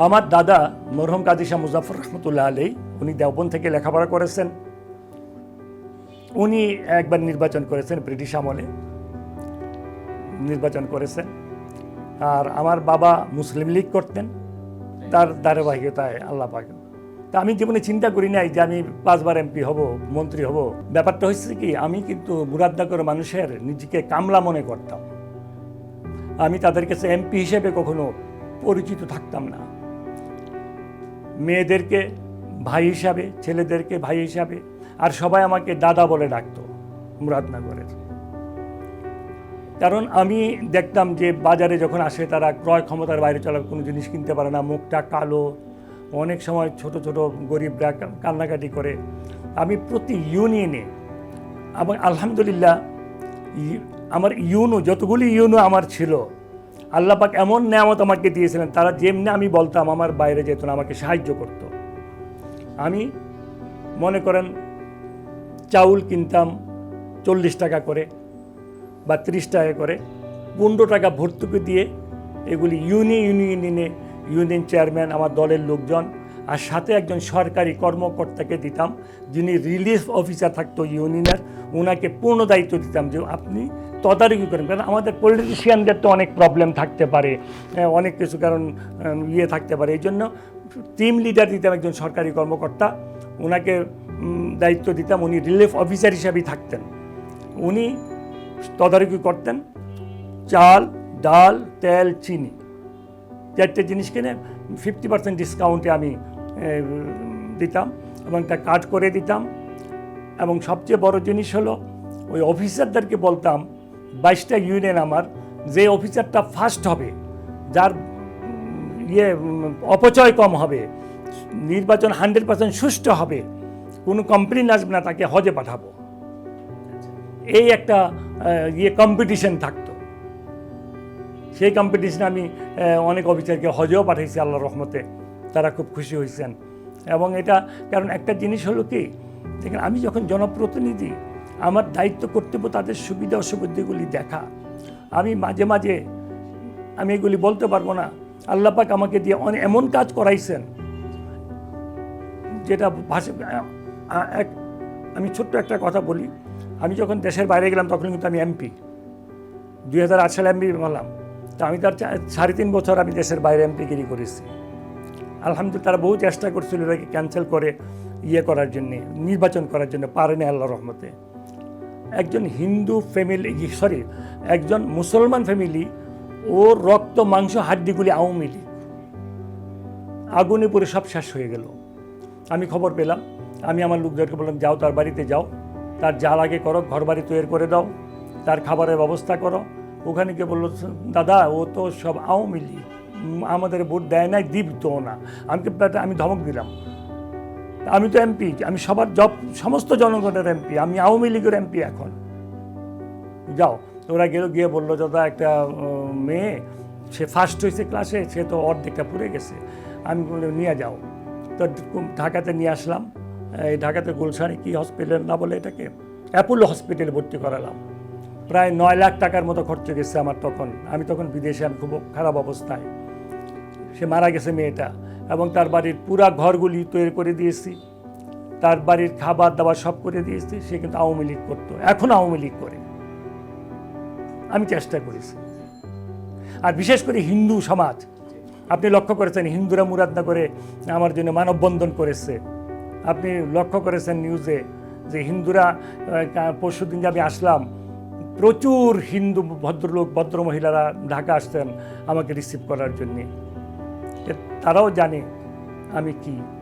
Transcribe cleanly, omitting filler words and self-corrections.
আমার দাদা মরহুম কাজী শাহ মুজাফর রহমতুল্লাহ আলী, উনি দেওবন্দ থেকে লেখাপড়া করেছেন। উনি একবার নির্বাচন করেছেন, ব্রিটিশ আমলে নির্বাচন করেছেন। আর আমার বাবা মুসলিম লীগ করতেন, তার ধারাবাহিকতায় আল্লাহ পাক। তা আমি জীবনে চিন্তা করি নাই যে আমি 5 বার এমপি হব, মন্ত্রী হব। ব্যাপারটা হচ্ছে কি, আমি কিন্তু মুরাদনগর মানুষের নিজেকে কামলা মনে করতাম। আমি তাদের কাছে এমপি হিসেবে কখনো পরিচিত থাকতাম না। মেয়েদেরকে ভাই হিসাবে, ছেলেদেরকে ভাই হিসাবে, আর সবাই আমাকে দাদা বলে ডাকতো মুরাদনগরের। কারণ আমি দেখতাম যে বাজারে যখন আসে তারা ক্রয় ক্ষমতার বাইরে চলা কোনো জিনিস কিনতে পারে না, মুখটা কালো, অনেক সময় ছোট ছোট গরিবরা কান্নাকাটি করে। আমি প্রতি ইউনিয়নে, এবং আলহামদুলিল্লাহ আমার ইউনো, যতগুলি ইউনো আমার ছিল, আল্লাহ পাক এমন নেয়ামত আমাকে দিয়েছিলেন, তারা যেমনি আমি বলতাম আমার বাইরে যেত না, আমাকে সাহায্য করত। আমি মনে করেন চাউল কিনতাম 40 টাকা করে বা 30 টাকা করে, 15 টাকা ভর্তুকি দিয়ে এগুলি ইউনিয়নে ইউনিয়ন চেয়ারম্যান, আমার দলের লোকজন, আর সাথে একজন সরকারি কর্মকর্তাকে দিতাম, যিনি রিলিফ অফিসার থাকতো ইউনিয়নের, ওনাকে পূর্ণ দায়িত্ব দিতাম যে আপনি তদারকি করেন। কারণ আমাদের পলিটিশিয়ানদের তো অনেক প্রবলেম থাকতে পারে, অনেক কিছু কারণ থাকতে পারে। এই জন্য টিম লিডার দিতাম একজন সরকারি কর্মকর্তা, ওনাকে দায়িত্ব দিতাম। উনি রিলিফ অফিসার হিসাবেই থাকতেন। উনি তদারকি করতেন। চাল, ডাল, তেল, চিনি, 4টে জিনিস কিনে 50% ডিসকাউন্টে আমি দিতাম এবং তা কাট করে দিতাম। এবং সবচেয়ে বড় জিনিস হলো, ওই অফিসারদেরকে বলতাম 22টা ইউনিয়ন আমার, যে অফিসারটা ফার্স্ট হবে, যার অপচয় কম হবে, নির্বাচন 100% সুষ্ঠু হবে, কোনো কমপ্লেন আসবে না, তাকে হজে পাঠাবো। এই একটা কম্পিটিশন থাকতো। সেই কম্পিটিশনে আমি অনেক অফিসারকে হজেও পাঠাইছি আল্লাহর রহমতে, তারা খুব খুশি হয়েছেন। এবং এটা কারণ একটা জিনিস হলো কি, দেখেন আমি যখন জনপ্রতিনিধি, আমার দায়িত্ব কর্তব্য তাদের সুবিধা অসুবিধাগুলি দেখা। আমি মাঝে মাঝে আমি এগুলি বলতে পারবো না, আল্লাহ পাক আমাকে দিয়ে এমন কাজ করাইছেন যেটা আমি ছোট্ট একটা কথা বলি। আমি যখন দেশের বাইরে গেলাম তখন কিন্তু আমি এমপি, 2008 সালে এমপি হলাম। তো আমি তার 3.5 বছর আমি দেশের বাইরে এমপিগিরি করেছি। আলহামদুলিল্লাহ তারা বহু চেষ্টা করছিল এটাকে ক্যান্সেল করে করার জন্যে, নির্বাচন করার জন্য, পারেনি আল্লাহর রহমতে। একজন হিন্দু ফ্যামিলি, একজন মুসলমান ফ্যামিলি, ওর রক্ত মাংস হাড্ডিগুলি আওয়ামী লীগ, আগুনে পুরে সব শেষ হয়ে গেল। আমি খবর পেলাম, আমি আমার লোকদেরকে বললাম যাও তার বাড়িতে যাও, তার যা লাগে করো, ঘর বাড়ি তৈরি করে দাও, তার খাবারের ব্যবস্থা করো। ওখানে গিয়ে বললো দাদা ও তো সব আওয়ামী লীগ, আমাদের ভোট দেয় নাই, দিবও না। আমি ধমক দিলাম, আমি তো এমপি, আমি সবার সমস্ত জনগণের এমপি, আমি আওয়ামী লীগের এমপি এখন, যাও। ওরা গিয়ে বললো দাদা একটা মেয়ে, সে ফার্স্ট হয়েছে ক্লাসে, সে তো অর্ধেকটা পুড়ে গেছে। আমি বললাম নিয়ে যাও। তো ঢাকাতে নিয়ে আসলাম। এই ঢাকাতে গুলশানে কি হসপিটাল না বলে এটাকে, অ্যাপোলো হসপিটালে ভর্তি করালাম। প্রায় 9 লাখ টাকার মতো খরচ গেছে আমার তখন। আমি তখন বিদেশে, আমি খুব খারাপ অবস্থায়। সে মারা গেছে মেয়েটা, এবং তার বাড়ির পুরা ঘরগুলি তৈরি করে দিয়েছি, তার বাড়ির খাবার দাবার সব করে দিয়েছি। সে কিন্তু আওয়ামী লীগ করতো, এখন আওয়ামী লীগ করে। আমি চেষ্টা করেছি। আর বিশেষ করে হিন্দু সমাজ, আপনি লক্ষ্য করেছেন হিন্দুরা মুরাদনগরে আমার জন্য মানববন্ধন করেছে। আপনি লক্ষ্য করেছেন নিউজে যে হিন্দুরা, পরশুদিন যে আমি আসলাম, প্রচুর হিন্দু ভদ্রলোক, ভদ্র মহিলারা ঢাকা আসতেন আমাকে রিসিভ করার জন্যে। তারাও জানে আমি কি।